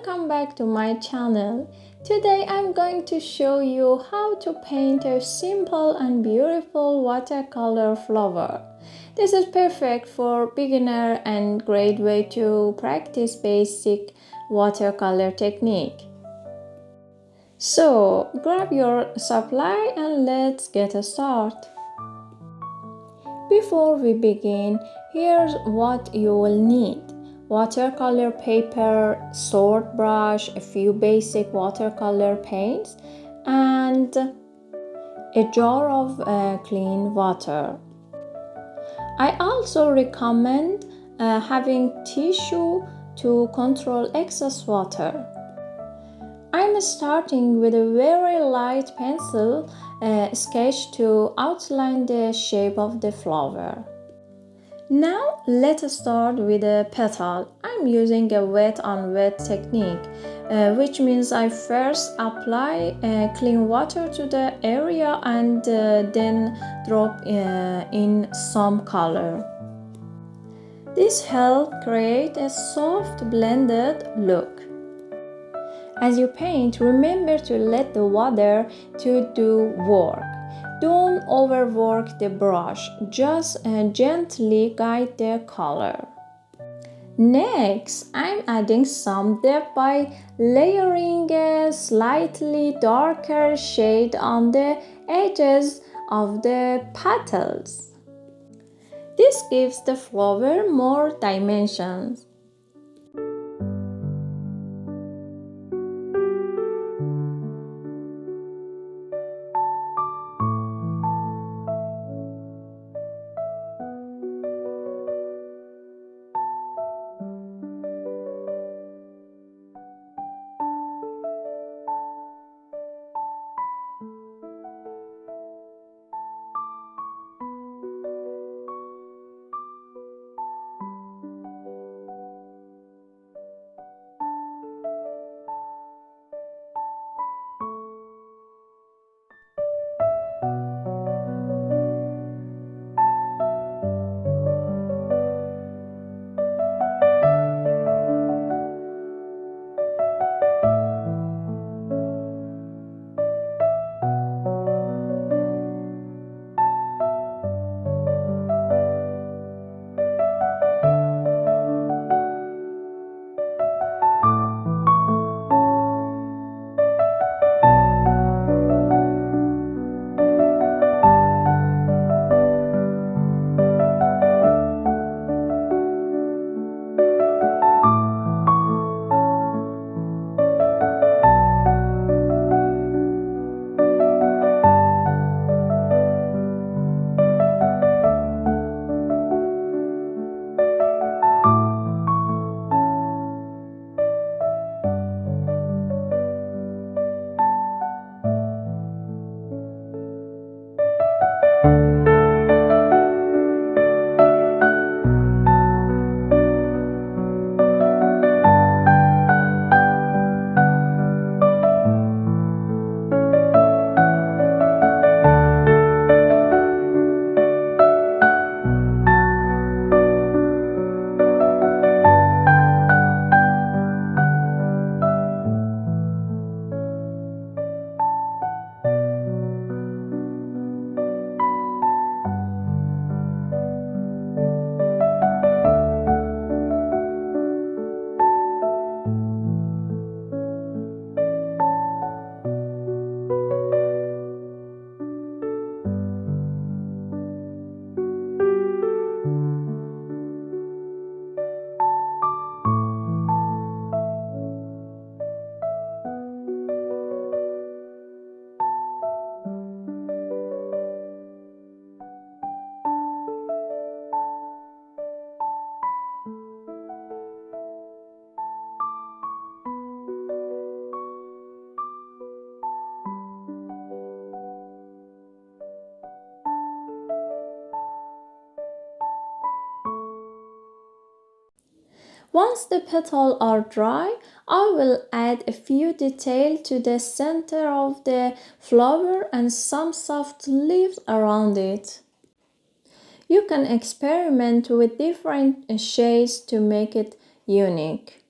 welcome back to my channel. Today I'm going to show you how to paint a simple and beautiful watercolor flower. This is perfect for beginner and great way to practice basic watercolor technique. So grab your supply and let's get a start. Before we begin, here's what you will need. Watercolor paper, sword brush, a few basic watercolor paints, and a jar of clean water. I also recommend having tissue to control excess water. I'm starting with a very light pencil sketch to outline the shape of the flower. Now let's start with the petal. I'm using a wet on wet technique, which means I first apply clean water to the area and then drop in some color. This helps create a soft blended look. As you paint, remember to let the water to do work. Don't overwork the brush, just gently guide the color. Next, I'm adding some depth by layering a slightly darker shade on the edges of the petals. This gives the flower more dimensions. Once the petals are dry, I will add a few details to the center of the flower and some soft leaves around it. You can experiment with different shades to make it unique.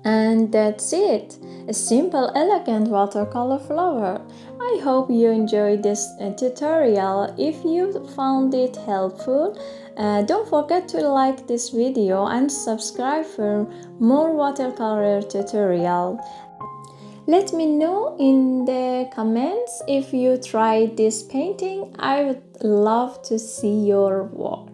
And that's it, a simple, elegant watercolor flower. I hope you enjoyed this tutorial. If you found it helpful, don't forget to like this video and subscribe for more watercolor tutorial. Let me know in the comments if you tried this painting. I would love to see your work.